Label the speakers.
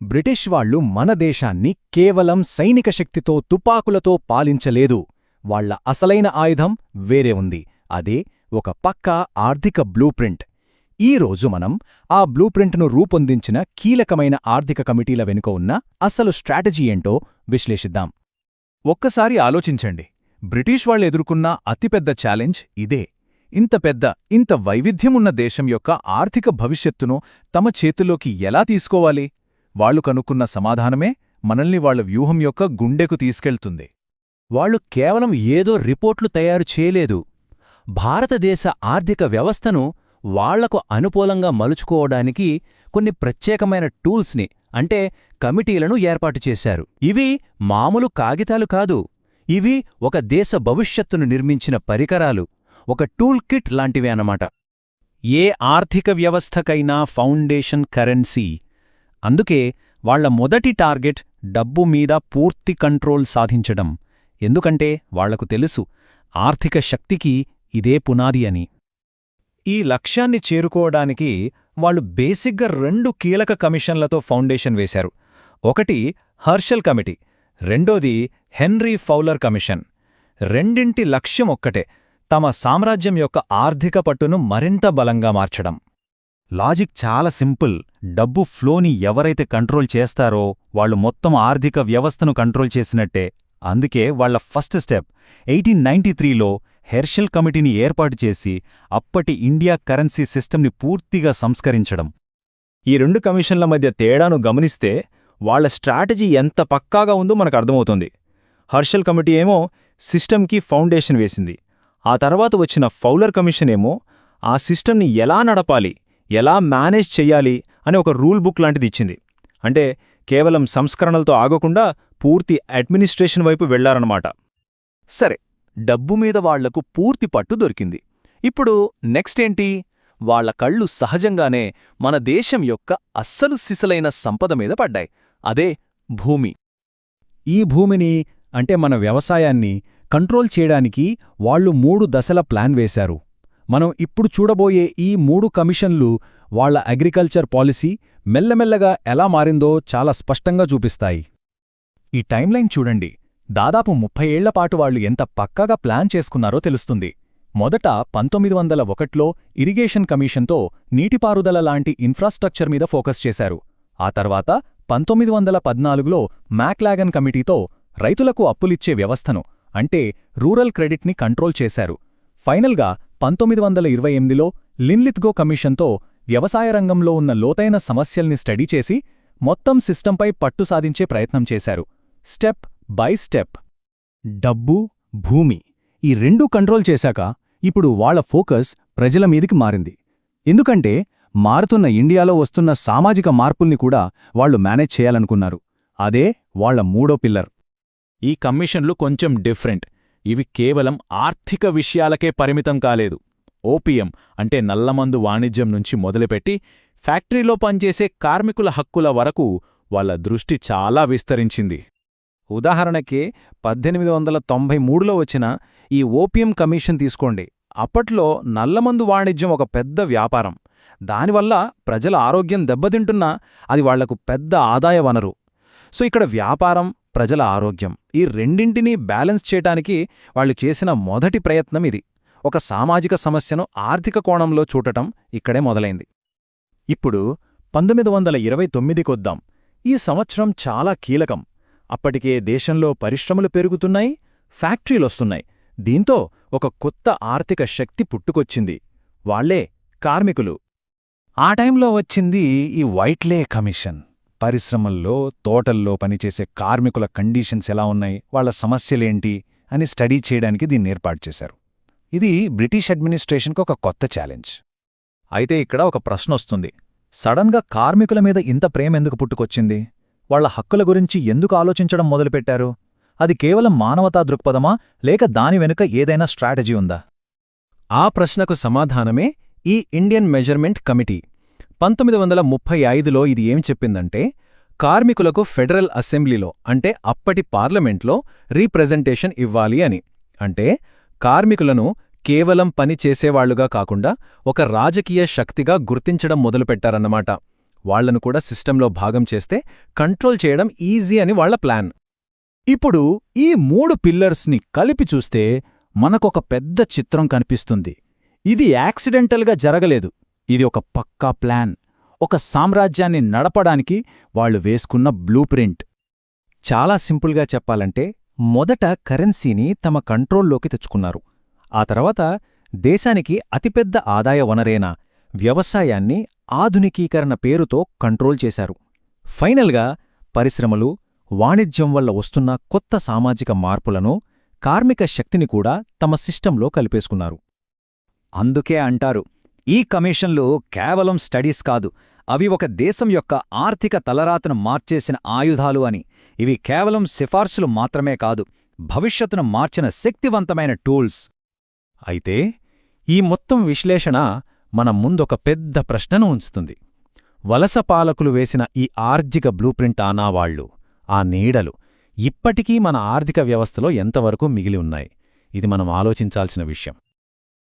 Speaker 1: British వాళ్లు మన దేశాన్ని కేవలం సైనిక శక్తితో తుపాకులతో పాలించలేదు. వాళ్ల అసలైన ఆయుధం వేరే ఉంది. అదే ఒక పక్కా ఆర్థిక బ్లూప్రింట్. ఈరోజు మనం ఆ బ్లూప్రింట్ను రూపొందించిన కీలకమైన ఆర్థిక కమిటీల వెనుక ఉన్న అసలు స్ట్రాటజీ ఏంటో విశ్లేషిద్దాం. ఒక్కసారి ఆలోచించండి, బ్రిటిష్ వాళ్ళు ఎదుర్కొన్న అతిపెద్ద ఛాలెంజ్ ఇదే. ఇంత వైవిధ్యమున్న దేశం యొక్క ఆర్థిక భవిష్యత్తును తమ చేతుల్లోకి ఎలా తీసుకోవాలి? వాళ్లు కనుక్కున్న సమాధానమే మనల్ని వాళ్ల వ్యూహం యొక్క గుండెకు తీసుకెళ్తుంది.
Speaker 2: వాళ్లు కేవలం ఏదో రిపోర్ట్లు తయారు చేయలేదు. భారతదేశ ఆర్థిక వ్యవస్థను వాళ్లకు అనుకూలంగా మలుచుకోవడానికి కొన్ని ప్రత్యేకమైన టూల్స్ని అంటే కమిటీలను ఏర్పాటు చేశారు. ఇవి మామూలు కాగితాలు కాదు. ఇవి ఒక దేశ భవిష్యత్తును నిర్మించిన పరికరాలు, ఒక టూల్ కిట్ లాంటివే అన్నమాట.
Speaker 1: ఏ ఆర్థిక వ్యవస్థకైనా ఫౌండేషన్ కరెన్సీ. అందుకే వాళ్ల మొదటి టార్గెట్ డబ్బు మీద పూర్తి కంట్రోల్ సాధించడం. ఎందుకంటే వాళ్లకు తెలుసు, ఆర్థిక శక్తికి ఇదే పునాది అని. ఈ లక్ష్యాన్ని చేరుకోవడానికి వాళ్లు బేసిక్గా 2 కీలక కమిషన్లతో ఫౌండేషన్ వేశారు. ఒకటి హర్షల్ కమిటీ, రెండోది హెన్రీ ఫౌలర్ కమిషన్. రెండింటి లక్ష్యం ఒక్కటే, తమ సామ్రాజ్యం యొక్క ఆర్థిక పట్టును మరింత బలంగా మార్చడం.
Speaker 2: లాజిక్ చాలా సింపుల్. డబ్బు ఫ్లోని ఎవరైతే కంట్రోల్ చేస్తారో వాళ్లు మొత్తం ఆర్థిక వ్యవస్థను కంట్రోల్ చేసినట్టే. అందుకే వాళ్ల ఫస్ట్ స్టెప్ 1893లో హెర్షల్ కమిటీని ఏర్పాటు చేసి అప్పటి ఇండియా కరెన్సీ సిస్టమ్ని పూర్తిగా సంస్కరించడం.
Speaker 1: ఈ 2 కమిషన్ల మధ్య తేడాను గమనిస్తే వాళ్ల స్ట్రాటజీ ఎంత పక్కాగా ఉందో మనకు అర్థమవుతుంది. హర్షల్ కమిటీ ఏమో సిస్టమ్కి ఫౌండేషన్ వేసింది. ఆ తర్వాత వచ్చిన ఫౌలర్ కమిషన్ ఏమో ఆ సిస్టమ్ని ఎలా నడపాలి, ఎలా మేనేజ్ చెయ్యాలి అని ఒక రూల్ బుక్ లాంటిది ఇచ్చింది. అంటే కేవలం సంస్కరణలతో ఆగకుండా పూర్తి అడ్మినిస్ట్రేషన్ వైపు వెళ్లారన్నమాట. సరే, డబ్బు మీద వాళ్లకు పూర్తి పట్టు దొరికింది. ఇప్పుడు నెక్స్ట్ ఏంటి? వాళ్ల కళ్ళు సహజంగానే మన దేశం యొక్క అస్సలు సిసలైన సంపద మీద పడ్డాయి. అదే భూమి. ఈ భూమిని అంటే మన వ్యవసాయాన్ని కంట్రోల్ చేయడానికి వాళ్లు 3 దశల ప్లాన్ వేశారు. మనం ఇప్పుడు చూడబోయే ఈ 3 కమిషన్లు వాళ్ల అగ్రికల్చర్ పాలసీ మెల్లమెల్లగా ఎలా మారిందో చాలా స్పష్టంగా చూపిస్తాయి. ఈ టైమ్లైన్ చూడండి. దాదాపు 30 ఏళ్లపాటు వాళ్లు ఎంత పక్కాగా ప్లాన్ చేసుకున్నారో తెలుస్తుంది. మొదట 1901లో ఇరిగేషన్ కమిషన్తో నీటిపారుదల లాంటి ఇన్ఫ్రాస్ట్రక్చర్ మీద ఫోకస్ చేశారు. ఆ తర్వాత 1914లో మ్యాక్లాగన్ కమిటీతో రైతులకు అప్పులిచ్చే వ్యవస్థను అంటే రూరల్ క్రెడిట్ని కంట్రోల్ చేశారు. ఫైనల్గా 1928లో లిన్లిత్గో కమిషన్తో వ్యవసాయ రంగంలో ఉన్న లోతైన సమస్యల్ని స్టడీ చేసి మొత్తం సిస్టంపై పట్టు సాధించే ప్రయత్నం చేశారు. Step by step. డబ్బు, భూమి ఈ 2 కంట్రోల్ చేశాక ఇప్పుడు వాళ్ల ఫోకస్ ప్రజల మీదికి మారింది. ఎందుకంటే మారుతున్న ఇండియాలో వస్తున్న సామాజిక మార్పుల్ని కూడా వాళ్లు మేనేజ్ చేయాలనుకున్నారు. అదే వాళ్ల 3వ పిల్లర్. ఈ కమిషన్లు కొంచెం డిఫరెంట్. ఇవి కేవలం ఆర్థిక విషయాలకే పరిమితం కాలేదు. ఓపియం అంటే నల్లమందు వాణిజ్యం నుంచి మొదలుపెట్టి ఫ్యాక్టరీలో పనిచేసే కార్మికుల హక్కుల వరకు వాళ్ల దృష్టి చాలా విస్తరించింది. ఉదాహరణకే 1893లో వచ్చిన ఈ ఓపియం కమిషన్ తీసుకోండి. అప్పట్లో నల్లమందు వాణిజ్యం ఒక పెద్ద వ్యాపారం. దానివల్ల ప్రజల ఆరోగ్యం దెబ్బతింటున్నా అది వాళ్లకు పెద్ద ఆదాయ వనరు. సో ఇక్కడ వ్యాపారం, ప్రజల ఆరోగ్యం ఈ రెండింటినీ బ్యాలెన్స్ చేయటానికి వాళ్లు చేసిన మొదటి ప్రయత్నం ఇది. ఒక సామాజిక సమస్యను ఆర్థిక కోణంలో చూడటం ఇక్కడే మొదలైంది. ఇప్పుడు 1929కొద్దాం. ఈ సంవత్సరం చాలా కీలకం. అప్పటికే దేశంలో పరిశ్రమలు పెరుగుతున్నాయి, ఫ్యాక్టరీలొస్తున్నాయి. దీంతో ఒక కొత్త ఆర్థిక శక్తి పుట్టుకొచ్చింది. వాళ్లే కార్మికులు. ఆ టైంలో వచ్చింది ఈ వైట్లే కమిషన్. పరిశ్రమల్లో, తోటల్లో పనిచేసే కార్మికుల కండీషన్స్ ఎలా ఉన్నాయి, వాళ్ల సమస్యలేంటి అని స్టడీ చేయడానికి దీన్ని ఏర్పాటు చేశారు. ఇది బ్రిటిష్ అడ్మినిస్ట్రేషన్కి ఒక కొత్త ఛాలెంజ్. అయితే ఇక్కడ ఒక ప్రశ్నొస్తుంది. సడన్గా కార్మికుల మీద ఇంత ప్రేమెందుకు పుట్టుకొచ్చింది? వాళ్ల హక్కుల గురించి ఎందుకు ఆలోచించడం మొదలుపెట్టారు? అది కేవలం మానవతా దృక్పథమా, లేక దాని వెనుక ఏదైనా స్ట్రాటజీ ఉందా? ఆ ప్రశ్నకు సమాధానమే ఈ ఇండియన్ మెజర్మెంట్ కమిటీ. 1935లో ఇది ఏం చెప్పిందంటే, కార్మికులకు ఫెడరల్ అసెంబ్లీలో అంటే అప్పటి పార్లమెంట్లో రీప్రెజెంటేషన్ ఇవ్వాలి అని. అంటే కార్మికులను కేవలం పని చేసేవాళ్లుగా కాకుండా ఒక రాజకీయ శక్తిగా గుర్తించడం మొదలుపెట్టారన్నమాట. వాళ్లను కూడా సిస్టంలో భాగం చేస్తే కంట్రోల్ చేయడం ఈజీ అని వాళ్ల ప్లాన్.
Speaker 3: ఇప్పుడు ఈ 3 పిల్లర్స్ని కలిపి చూస్తే మనకొక పెద్ద చిత్రం కనిపిస్తుంది. ఇది యాక్సిడెంటల్గా జరగలేదు. ఇది ఒక పక్కా ప్లాన్, ఒక సామ్రాజ్యాన్ని నడపడానికి వాళ్ళు వేసుకున్న బ్లూ ప్రింట్.
Speaker 1: చాలా సింపుల్గా చెప్పాలంటే మొదట కరెన్సీని తమ కంట్రోల్లోకి తెచ్చుకున్నారు. ఆ తర్వాత దేశానికి అతిపెద్ద ఆదాయ వనరైన వ్యవసాయాన్ని ఆధునికీకరణ పేరుతో కంట్రోల్ చేశారు. ఫైనల్గా పరిశ్రమలు, వాణిజ్యం వల్ల వస్తున్న కొత్త సామాజిక మార్పులను, కార్మిక శక్తిని కూడా తమ సిస్టంలో కలిపేసుకున్నారు.
Speaker 3: అందుకే అంటారు, ఈ కమిషన్లు కేవలం స్టడీస్ కాదు, అవి ఒక దేశం యొక్క ఆర్థిక తలరాతను మార్చేసిన ఆయుధాలు అని. ఇవి కేవలం సిఫార్సులు మాత్రమే కాదు, భవిష్యత్తును మార్చిన శక్తివంతమైన టూల్స్.
Speaker 1: అయితే ఈ మొత్తం విశ్లేషణ మన ముందొక పెద్ద ప్రశ్నను ఉంచుతుంది. వలస పాలకులు వేసిన ఈ ఆర్థిక బ్లూప్రింట్ ఆనావాళ్లు, ఆ నీడలు ఇప్పటికీ మన ఆర్థిక వ్యవస్థలో ఎంతవరకు మిగిలి ఉన్నాయి? ఇది మనం ఆలోచించాల్సిన విషయం.